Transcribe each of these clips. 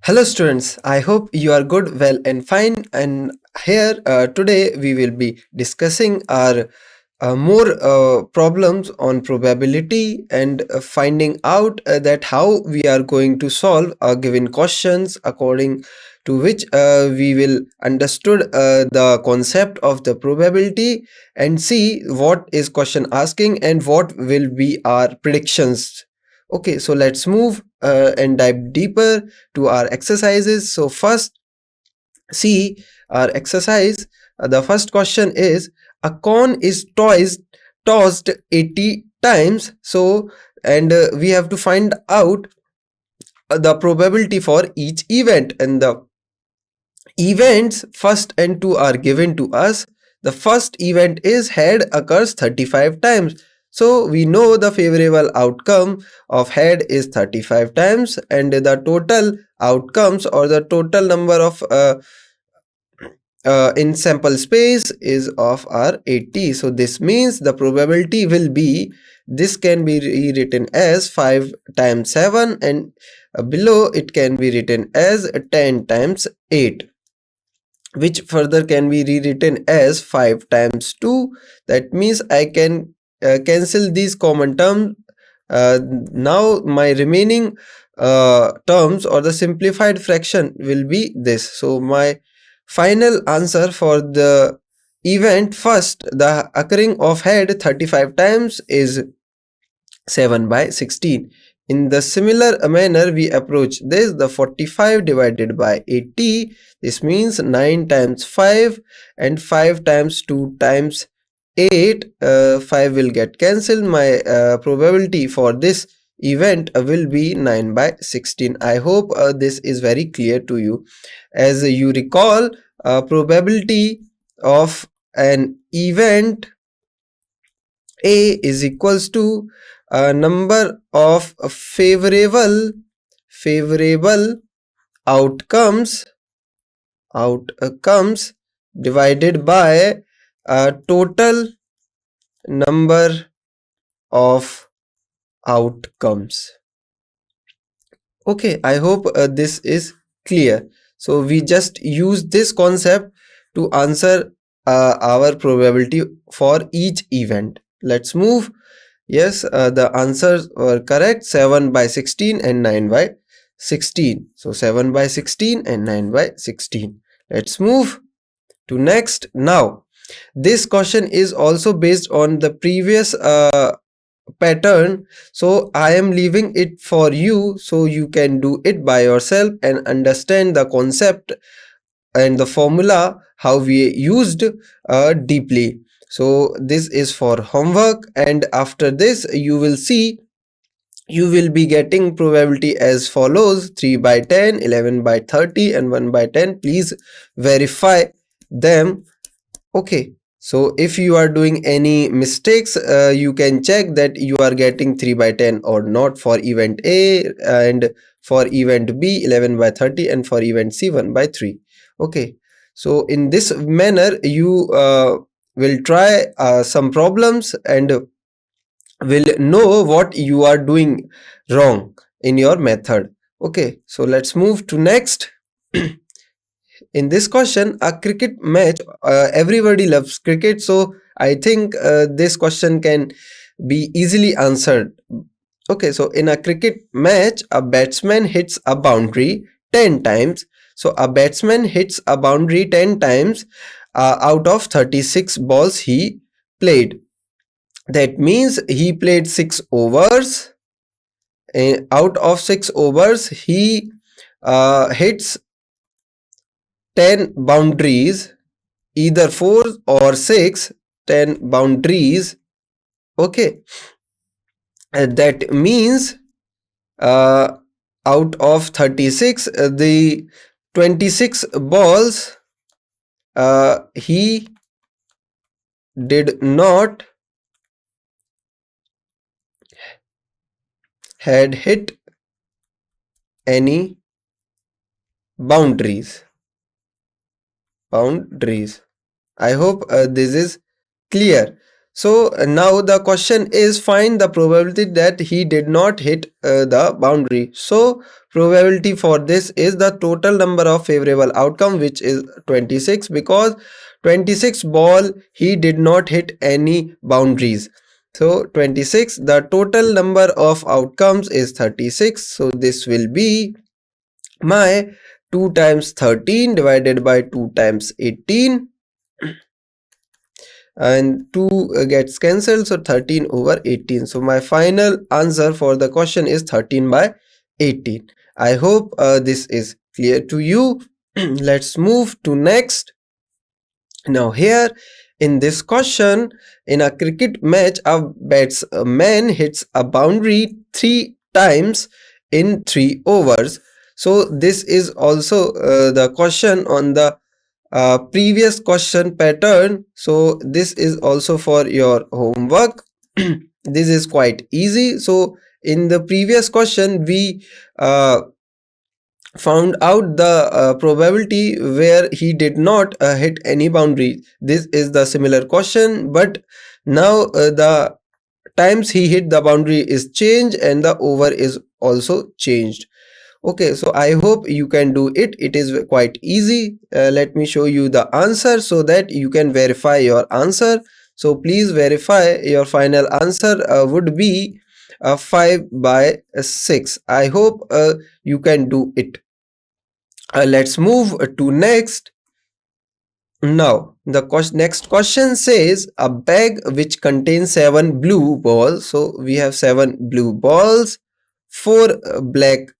Hello students, I hope you are good, well and fine, and here today we will be discussing our more problems on probability and finding out that how we are going to solve given questions according to which we will understood the concept of the probability and see what is question asking and what will be our predictions. Okay, so let's move and dive deeper to our exercises. So first, see our exercise. The first question is a coin is tossed 80 times. So and we have to find out the probability for each event, and the events first and two are given to us. The first event is head occurs 35 times. So we know the favorable outcome of head is 35 times, and the total outcomes or the total number of in sample space is of r 80. So this means the probability will be, this can be rewritten as 5 times 7, and below it can be written as 10 times 8, which further can be rewritten as 5 times 2. That means I can cancel these common terms. Now my remaining terms or the simplified fraction will be this. So my final answer for the event first, the occurring of head 35 times, is 7 by 16. In the similar manner we approach this, the 45 divided by 80, this means 9 times 5 and 5 times 2 times 8, 5 will get cancelled. My probability for this event will be 9 by 16. I hope this is very clear to you. As you recall, probability of an event A is equals to a number of favorable outcomes divided by a total number of outcomes. Okay, I hope this is clear. So we just use this concept to answer our probability for each event. Let's move. Yes, the answers were correct: 7 by 16 and 9 by 16. So 7 by 16 and 9 by 16. Let's move to next. Now this question is also based on the previous pattern, so I am leaving it for you so you can do it by yourself and understand the concept and the formula how we used deeply. So this is for homework, and after this you will see you will be getting probability as follows: 3 by 10, 11 by 30 and 1 by 10. Please verify them. Okay, so if you are doing any mistakes, you can check that you are getting 3 by 10 or not for event A, and for event B 11 by 30, and for event C 1 by 3. Okay, so in this manner you will try some problems and will know what you are doing wrong in your method. Okay, so let's move to next. In this question, a cricket match, everybody loves cricket, so I think this question can be easily answered. Okay, so in a cricket match, a batsman hits a boundary 10 times. So a batsman hits a boundary 10 times out of 36 balls he played. That means he played 6 overs. Out of 6 overs, he hits 10 boundaries, either 4 or 6, 10 boundaries. Okay, and that means out of 36, the 26 balls he did not had hit any boundaries. I hope this is clear. So now the question is, find the probability that he did not hit the boundary. So probability for this is the total number of favorable outcome, which is 26, because 26 ball he did not hit any boundaries. So 26, the total number of outcomes is 36. So this will be my 2 times 13 divided by 2 times 18, and 2 gets cancelled, so 13 over 18. So my final answer for the question is 13 by 18. I hope this is clear to you. Let's move to next. Now here in this question, in a cricket match, a batsman hits a boundary 3 times in 3 overs. So this is also the question on the previous question pattern. So this is also for your homework. This is quite easy. So in the previous question we found out the probability where he did not hit any boundary. This is the similar question, but now the times he hit the boundary is changed and the over is also changed. Okay, so I hope you can do it. It is quite easy. Let me show you the answer so that you can verify your answer. So please verify your final answer would be 5 by 6. I hope you can do it. Let's move to next. Now the next question says a bag which contains 7 blue balls. So we have 7 blue balls, 4 black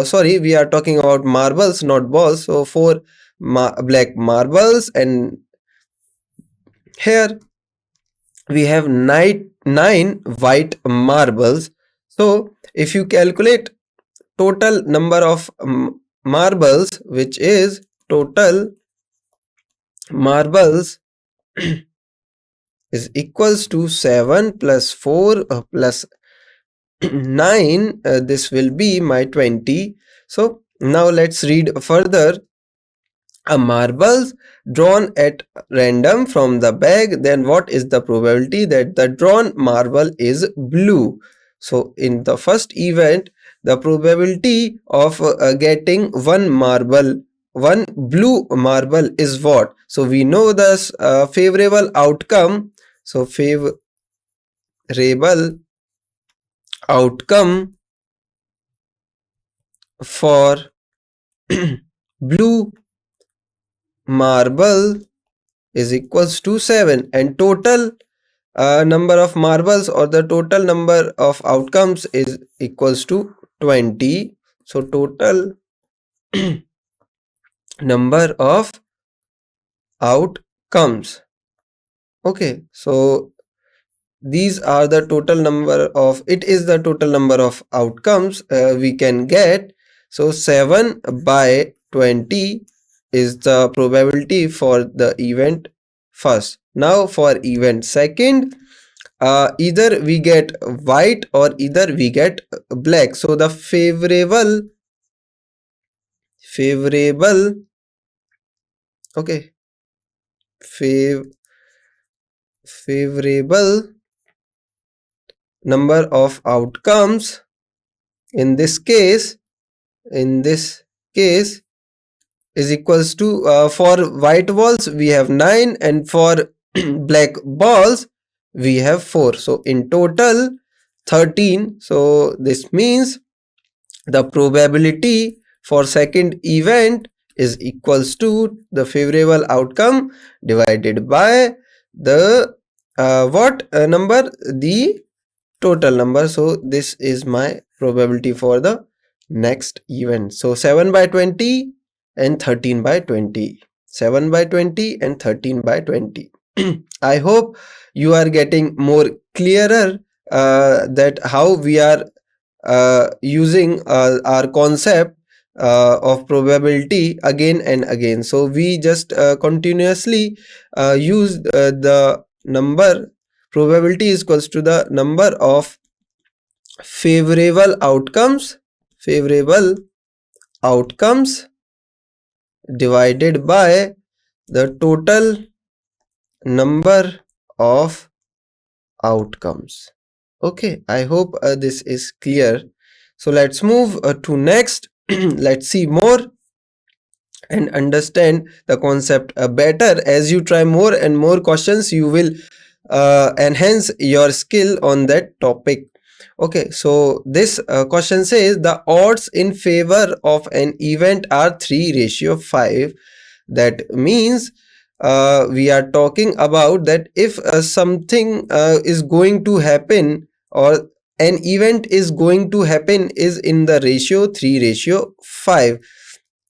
sorry, we are talking about marbles, not balls. So 4 black marbles, and here we have 9 white marbles. So if you calculate total number of marbles, which is total marbles is equals to 7 plus 4 plus 9, this will be my 20. So now let's read further. A marbles drawn at random from the bag, then what is the probability that the drawn marble is blue? So in the first event, the probability of getting one blue marble is what? So we know this favorable outcome. So favorable outcome for blue marble is equals to 7, and total number of marbles or the total number of outcomes is equals to 20. So total number of outcomes. Okay, so these are the total number of, it is the total number of outcomes we can get. So 7 by 20 is the probability for the event first. Now for event second, either we get white or either we get black. So the favorable okay, favorable number of outcomes in this case is equals to for white balls we have 9 and for black balls we have 4. So in total 13. So this means the probability for second event is equals to the favorable outcome divided by the what number? The total number. So this is my probability for the next event. So 7 by 20 and 13 by 20. 7 by 20 and 13 by 20. I hope you are getting more clearer that how we are using our concept of probability again and again. So we just continuously use the number. Probability is equals to the number of favorable outcomes divided by the total number of outcomes. Okay, I hope this is clear. So let's move to next. Let's see more and understand the concept better. As you try more and more questions, you will enhance your skill on that topic. Okay, so this question says the odds in favor of an event are 3:5. That means we are talking about that if something is going to happen, or an event is going to happen, is in the ratio 3:5.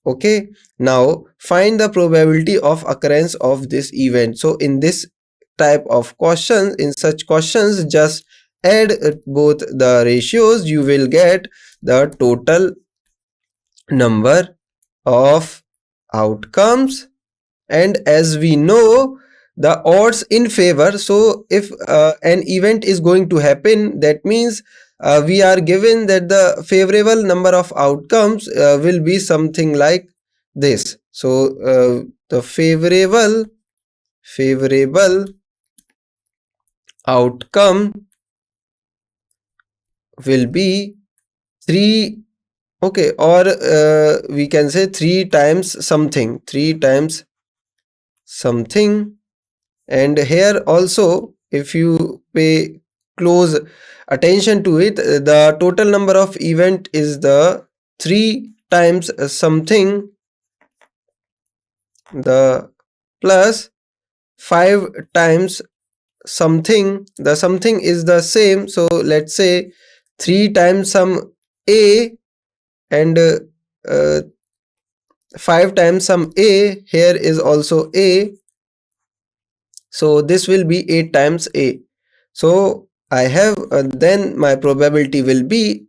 Okay, now find the probability of occurrence of this event. So in this type of questions, in such questions, just add both the ratios, you will get the total number of outcomes. And as we know, the odds in favor, so if an event is going to happen, that means we are given that the favorable number of outcomes will be something like this. So the favorable outcome will be 3. Okay, or we can say 3 times something, 3 times something. And here also, if you pay close attention to it, the total number of event is the 3 times something, the plus 5 times something. The something is the same, so let's say 3 times some a, and 5 times some a. Here is also a, so this will be 8 times a. So I have then my probability will be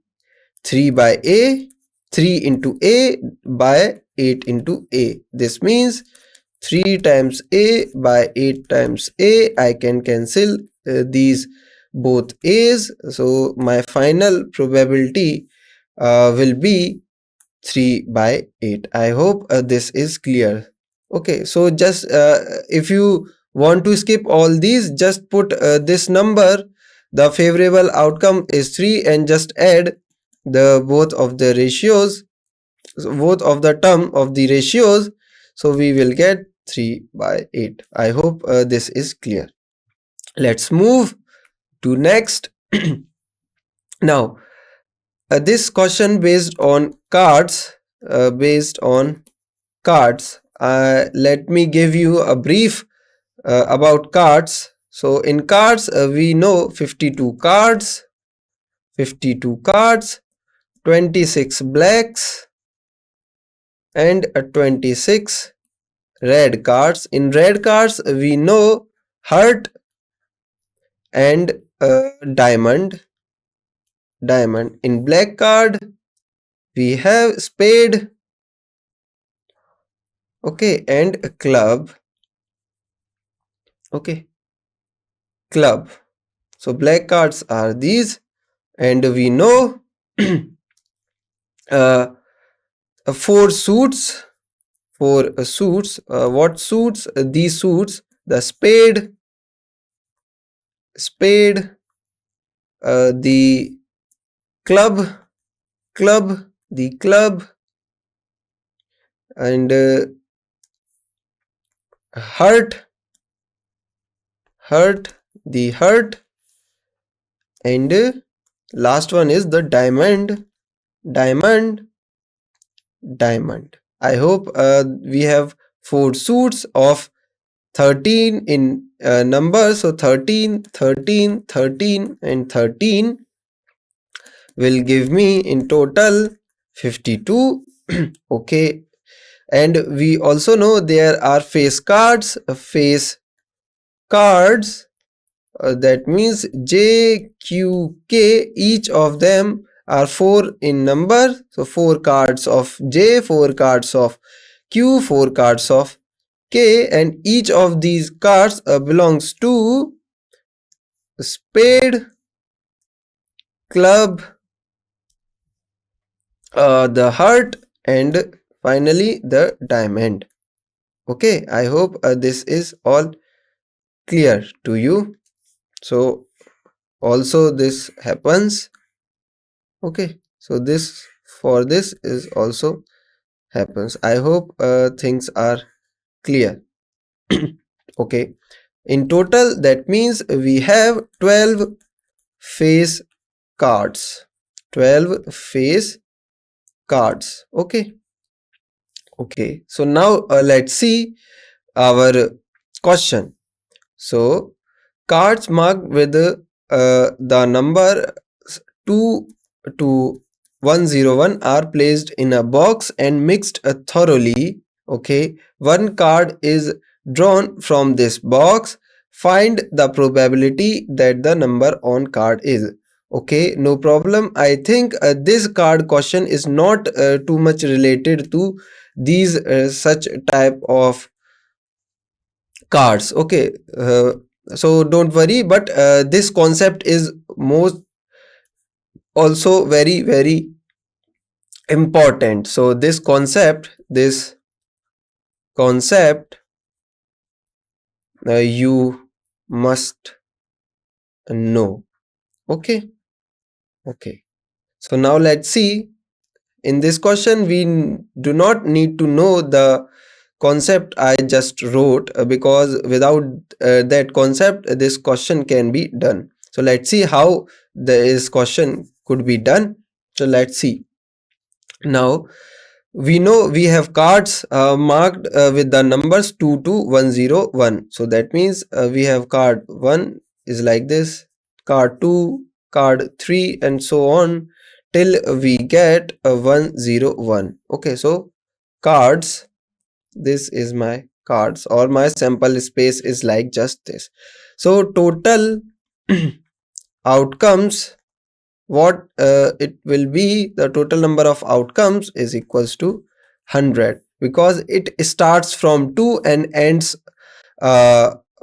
3 by a, 3 into a by 8 into a. This means 3 times a by 8 times a. I can cancel these both a's, so my final probability will be 3 by 8. I hope this is clear. Okay, so just if you want to skip all these, just put this number, the favorable outcome is 3, and just add the both of the ratios, both of the term of the ratios, so we will get 3 by 8. I hope this is clear. Let's move to next. Now this question based on cards, let me give you a brief about cards. So in cards, we know 52 cards, 26 blacks, and 26 red cards. In red cards, we know heart and diamond. In black card, we have spade, okay, and a club. Okay, club. So black cards are these, and we know 4 suits. What suits? These suits: the spade, the club, the club, and heart, the heart, and last one is the diamond. I hope we have 4 suits of 13 in numbers. So 13, and 13 will give me in total 52. Okay, and we also know there are face cards. That means J, Q, K. Each of them are 4 in number. So 4 cards of J, 4 cards of Q, 4 cards of K, and each of these cards belongs to spade, club, the heart, and finally the diamond. Okay, I hope this is all clear to you? So also this happens. Okay, so this for this is also happens. I hope things are clear. Okay, in total that means we have 12 face cards. 12 face cards. Okay, okay, so now let's see our question. So cards marked with the number 2 to 101 are placed in a box and mixed thoroughly. Okay, one card is drawn from this box. Find the probability that the number on card is. Okay, no problem. I think this card question is not too much related to these such type of cards. Okay, so don't worry, but this concept is most also very important. So this concept you must know. Okay, okay, so now let's see. In this question we do not need to know the concept I just wrote, because without that concept this question can be done. So let's see how this question could be done. So let's see. Now we know we have cards marked with the numbers 2 to 101. So that means we have card 1 is like this, card 2, card 3, and so on till we get a 101. Okay, so cards, this is my cards, or my sample space is like just this. So total outcomes, what it will be, the total number of outcomes is equals to 100, because it starts from 2 and ends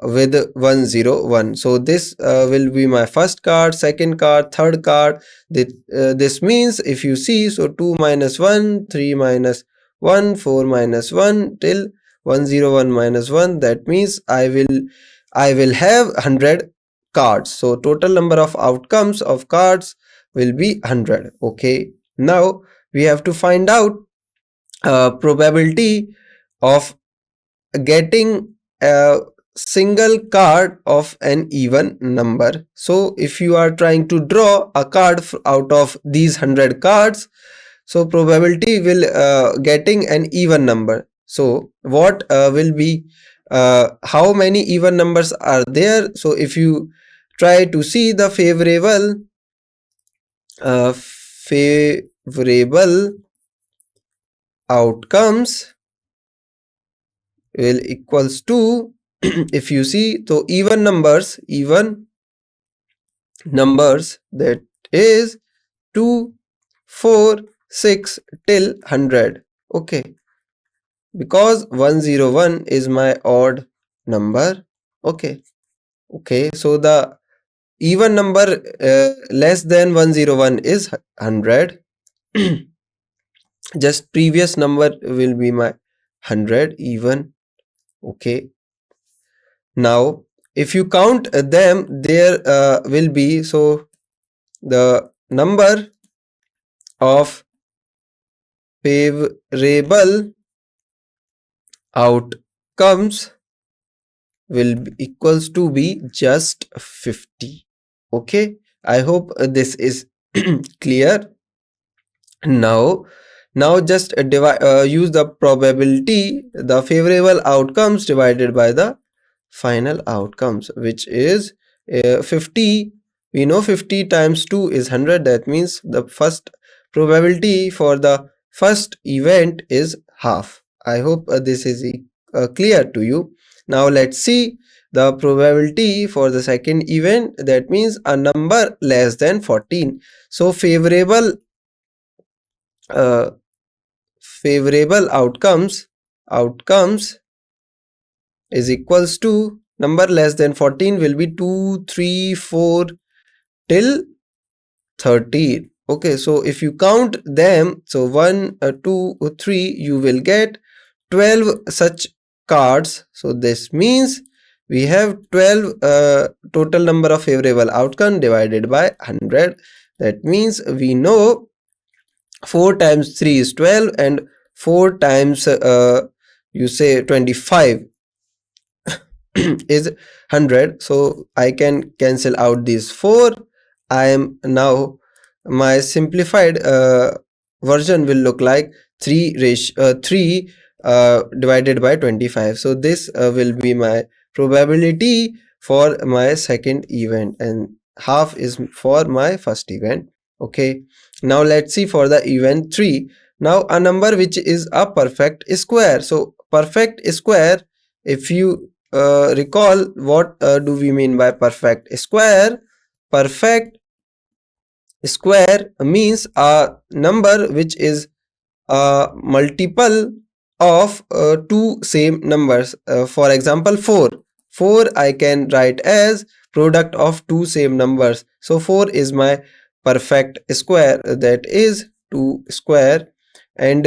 with 101. So this will be my first card, second card, third card. This means if you see, so 2 minus 1, 3 minus 1, 4 minus 1 till 101 minus 1. That means I will have 100 cards. So total number of outcomes of cards will be 100. Okay, now we have to find out probability of getting a single card of an even number. So if you are trying to draw a card out of these 100 cards, so probability will getting an even number. So what will be how many even numbers are there? So if you try to see the favorable outcomes will equals to if you see, so even numbers that is 2, 4, 6 till 100. Okay, because 101 is my odd number. Okay, okay, so the even number less than 101 is 100. Just previous number will be my 100 even. Okay, now if you count them, there will be, so the number of favorable outcomes will be equals to be just 50. Okay, I hope this is clear. Now just use the probability, the favorable outcomes divided by the final outcomes, which is 50. We know 50 times 2 is 100. That means the first probability for the first event is half. I hope this is clear to you. Now let's see the probability for the second event. That means a number less than 14. So favorable outcomes is equals to number less than 14 will be 2, 3, 4 till 13. Okay, so if you count them, so 1, 2, 3, you will get 12 such cards. So this means we have 12 total number of favorable outcome divided by 100. That means we know 4 times 3 is 12 and 4 times you say 25 is 100. So I can cancel out these 4. I am now, my simplified version will look like 3 divided by 25. So this will be my probability for my second event and half is for my first event. Okay, now let's see for the event 3. Now a number which is a perfect square. So perfect square, if you recall, what do we mean by perfect square? Perfect square means a number which is a multiple of two same numbers. For example, 4. 4 I can write as product of two same numbers. So 4 is my perfect square, that is 2 square, and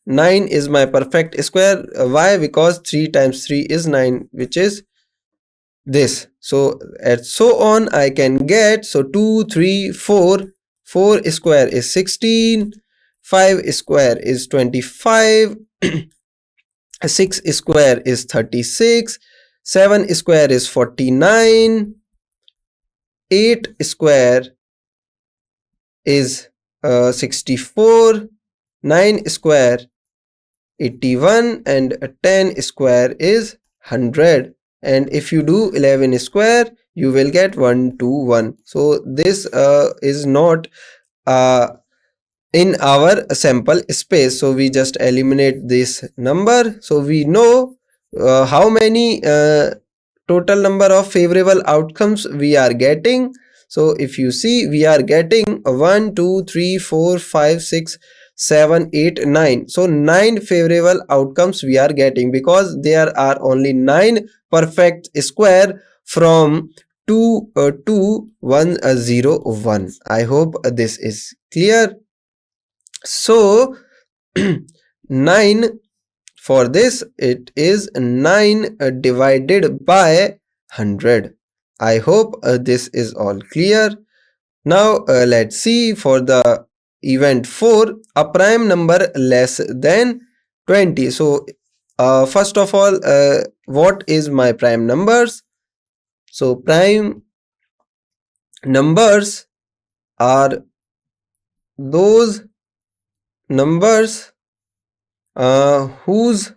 9 is my perfect square. Why? Because 3 times 3 is 9, which is this. So and so on I can get. So 2, 3, 4. 4 square is 16, 5 square is 25, 6 square is 36, 7 square is 49, 8 square is 64, 9 square 81, and 10 square is 100. And if you do 11 square, you will get 121. So this is not in our sample space, so we just eliminate this number. So we know how many total number of favorable outcomes we are getting. So if you see, we are getting 1 2 3 4 5 6 7 8 9. So 9 favorable outcomes we are getting, because there are only 9 perfect square from 2 to 1 0 1. I hope this is clear. So 9, for this it is 9 divided by 100. I hope this is all clear. Now let's see for the event 4, a prime number less than 20. So first of all, what is my prime numbers? So prime numbers are those numbers whose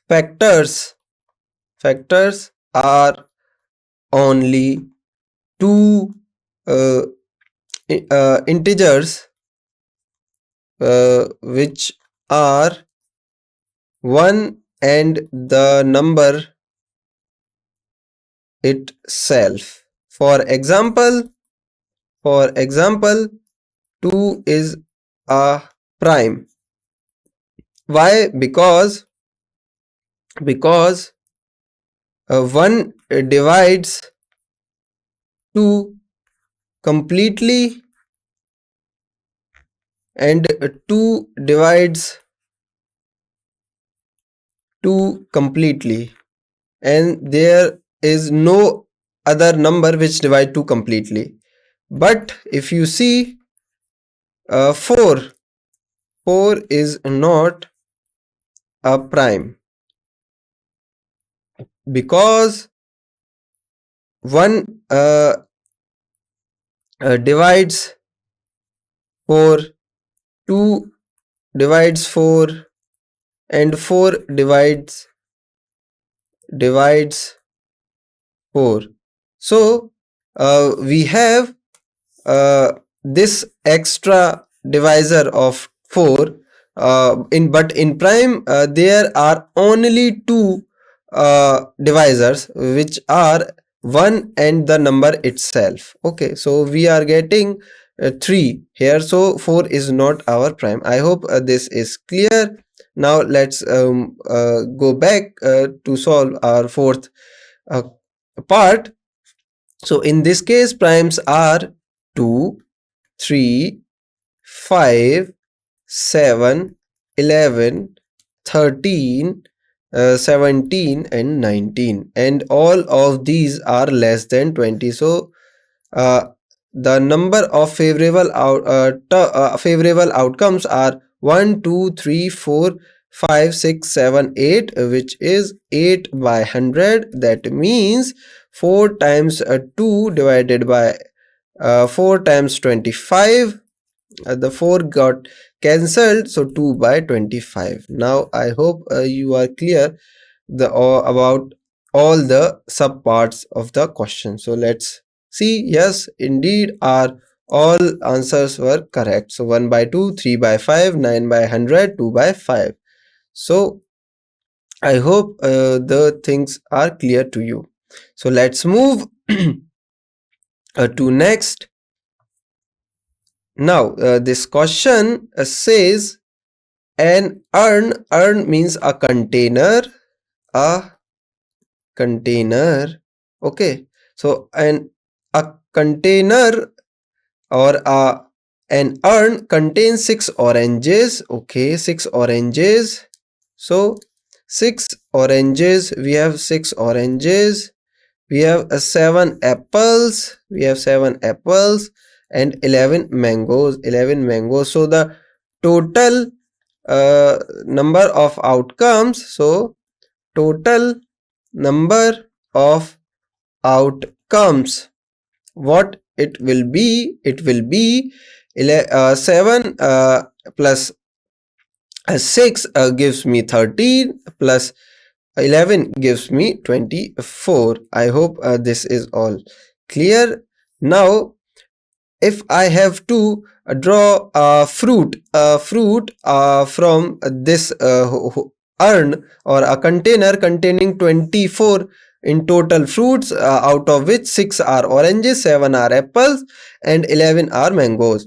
factors are only two integers which are 1 and the number itself. For example, 2 is a prime. Why? Because 1 divides 2 completely and 2 divides 2 completely, and there is no other number which divide 2 completely. But if you see 4 is not a prime, because 1 divides 4, 2 divides 4, and 4 divides 4. So we have this extra divisor of 4 but in prime there are only 2 divisors which are 1 and the number itself. Okay, so we are getting 3 here, so 4 is not our prime. I hope this is clear. Now let's go back to solve our fourth part. So in this case, primes are 2, 3, 5, 7, 11, 13, 17 and 19, and all of these are less than 20. So uh, the number of favorable outcomes are 1, 2, 3, 4, 5, 6, 7, 8, which is 8 by 100. That means 4 times 2 divided by 4 times 25. The 4 got cancelled, so 2 by 25. Now I hope you are clear about all the subparts of the question. So let's see. Yes, indeed, our all answers were correct. So 1 by 2, 3 by 5, 9 by 100, 2 by 5. So I hope the things are clear to you. So let's move to next. Now this question says an urn means a container, a container. Okay, so a container or an urn contains 6 oranges. Okay, 6 oranges. So 6 oranges, we have 6 oranges, we have 7 apples, we have 7 apples, and 11 mangoes, 11 mangoes. So the total number of outcomes, so total number of outcomes, what it will be? It will be 7 plus 6 gives me 13, plus 11 gives me 24. I hope this is all clear. Now if I have to draw a fruit from this urn or a container containing 24 in total fruits, out of which 6 are oranges, 7 are apples, and 11 are mangoes.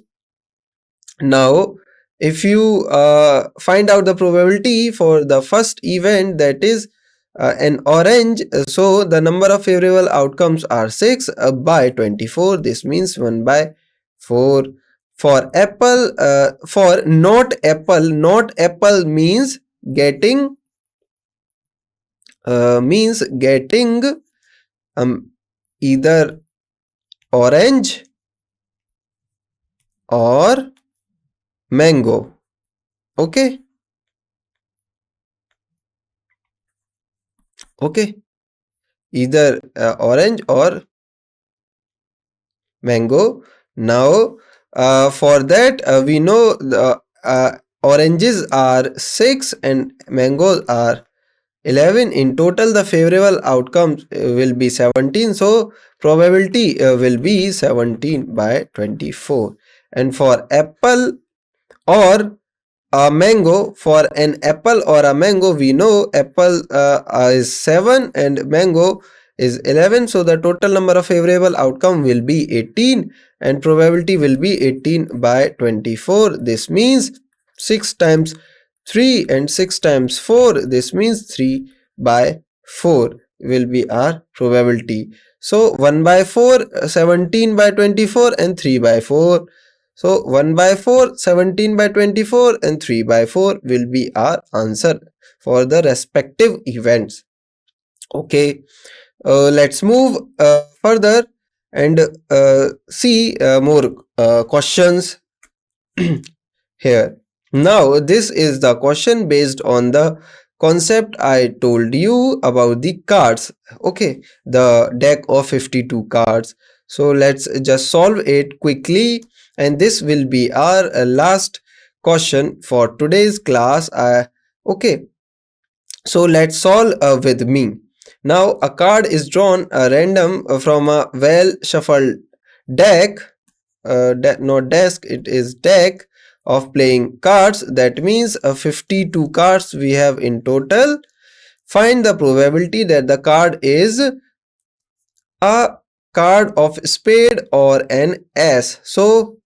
Now if you find out the probability for the first event, that is an orange, so the number of favorable outcomes are 6 by 24. This means 1 by 4. For apple, for not apple means getting either orange or mango. Okay, either orange or mango. Now for that we know the oranges are 6 and mangoes are 11. In total the favorable outcomes will be 17, so probability will be 17 by 24. And for apple or a mango, for an apple or a mango, we know apple is 7 and mango is 11, so the total number of favorable outcome will be 18 and probability will be 18 by 24. This means 6 times 3 and 6 times 4, this means 3 by 4 will be our probability. So 1 by 4, 17 by 24, and 3 by 4. So 1 by 4, 17 by 24, and 3 by 4 will be our answer for the respective events. Okay, let's move further and see more questions here. Now this is the question based on the concept I told you about the cards. Okay, the deck of 52 cards. So let's just solve it quickly, and this will be our last question for today's class. Okay, so let's solve with me. Now a card is drawn random from a well shuffled deck, not desk, it is deck of playing cards. That means 52 cards we have in total. Find the probability that the card is a card of spade or an ace. So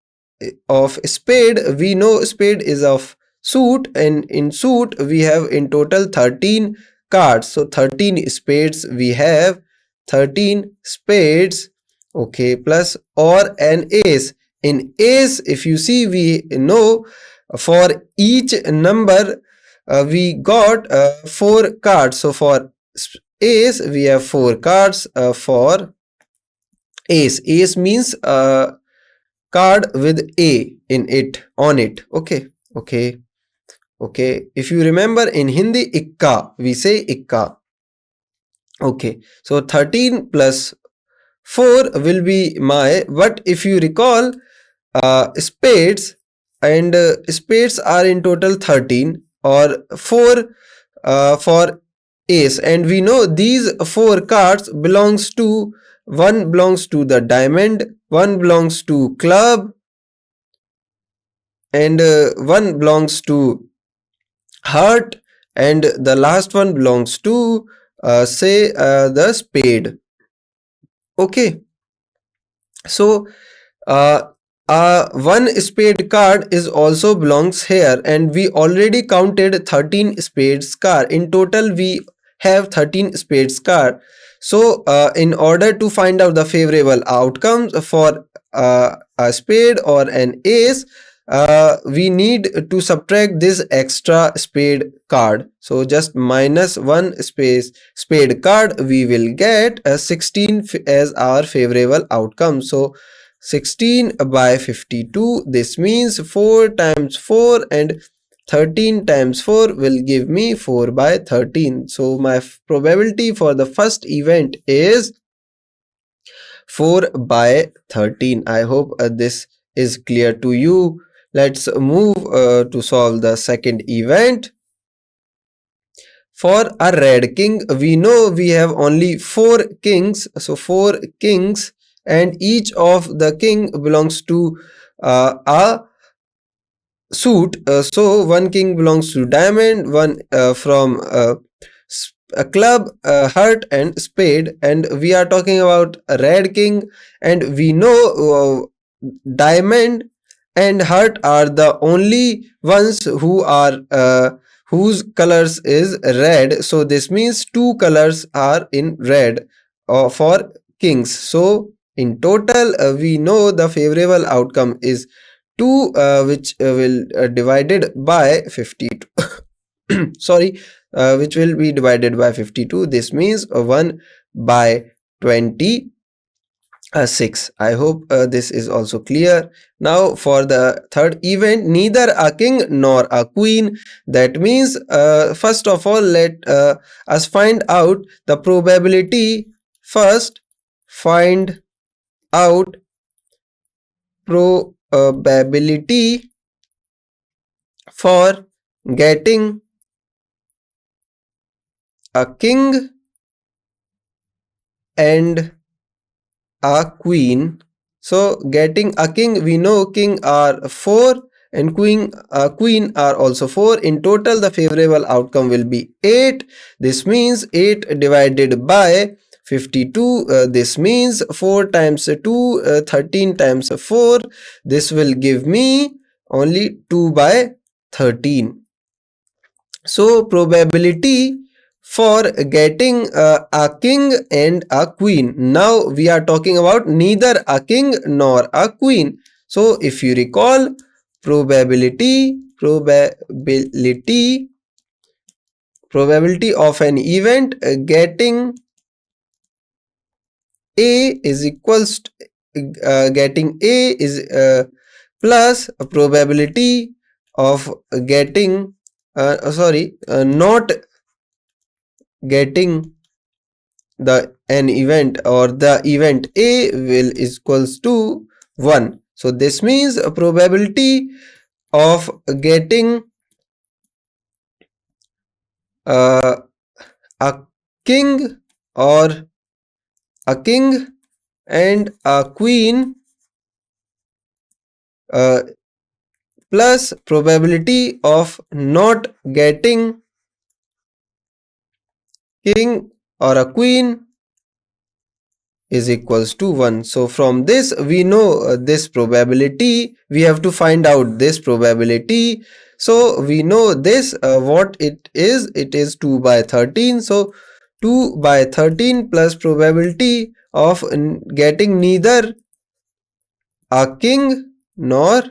of spade, we know spade is of suit, and in suit we have in total 13 cards. So 13 spades we have, 13 spades. Okay, plus or an ace. In ace, if you see, we know for each number we got 4 cards. So for ace, we have 4 cards for ace. Ace means card with A in it, on it. Okay, okay, okay. If you remember in Hindi, ikka, we say ikka. Okay, so 13 plus 4 will be my, but if you recall, spades, and spades are in total 13 or 4 for ace, and we know these 4 cards belongs to, one belongs to the diamond, one belongs to club, and one belongs to heart, and the last one belongs to say the spade. Okay, so uh, one spade card is also belongs here, and we already counted 13 spades card. In total we have 13 spades card. So in order to find out the favorable outcomes for a spade or an ace, we need to subtract this extra spade card. So just minus one spade card, we will get a 16 as our favorable outcome. So 16 by 52, this means 4 times 4, and 13 times 4 will give me 4 by 13. So my probability for the first event is 4 by 13. I hope this is clear to you. Let's move to solve the second event. For a red king, we know we have only 4 kings. So 4 kings, and each of the king belongs to a suit. So one king belongs to diamond, one from a club, heart, and spade, and we are talking about a red king, and we know diamond and heart are the only ones who are whose colors is red. So this means 2 colors are in red for kings. So in total we know the favorable outcome is 2, which will divided by 52. Sorry, which will be divided by 52. This means 1 by 26. I hope this is also clear. Now for the third event, neither a king nor a queen. That means first of all, let us find out the probability. First, find out probability for getting a king and a queen. So getting a king, we know king are 4 and queen are also 4. In total the favorable outcome will be 8. This means 8 divided by 52. This means 4 times 2, 13 times 4. This will give me only 2 by 13. So probability for getting a king and a queen. Now we are talking about neither a king nor a queen. So if you recall, probability of an event getting A is equals to, getting A is plus a probability of getting not getting an event, or the event A will is equals to 1. So this means a probability of getting a king or a king and a queen plus probability of not getting king or a queen is equals to 1. So from this we know this probability. We have to find out this probability. So we know this what it is. It is 2 by 13. So 2 by 13 plus probability of getting neither a king nor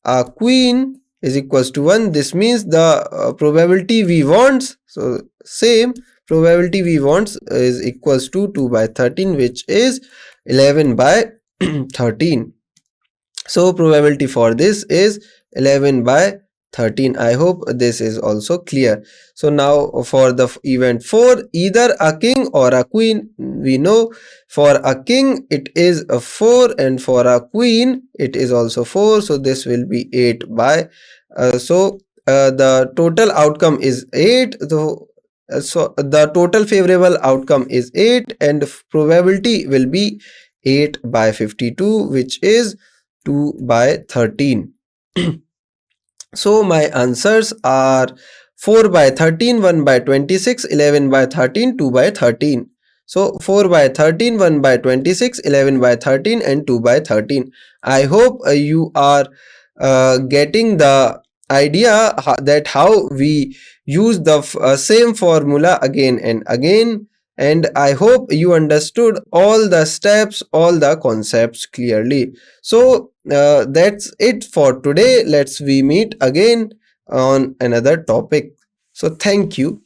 a queen is equals to 1. This means the probability we want, so same probability we want is equals to 2 by 13, which is 11 by 13. So probability for this is 11 by 13. I hope this is also clear. So now for the event 4, either a king or a queen, we know for a king it is a 4 and for a queen it is also 4. So this will be 8 by the total outcome is 8. So the total favorable outcome is 8 and probability will be 8 by 52, which is 2 by 13. So my answers are 4 by 13, 1 by 26, 11 by 13, 2 by 13. So 4 by 13, 1 by 26, 11 by 13 and 2 by 13. I hope you are getting the idea that how we use the same formula again and again, and I hope you understood all the steps, all the concepts clearly. So that's it for today. Let's we meet again on another topic. So thank you.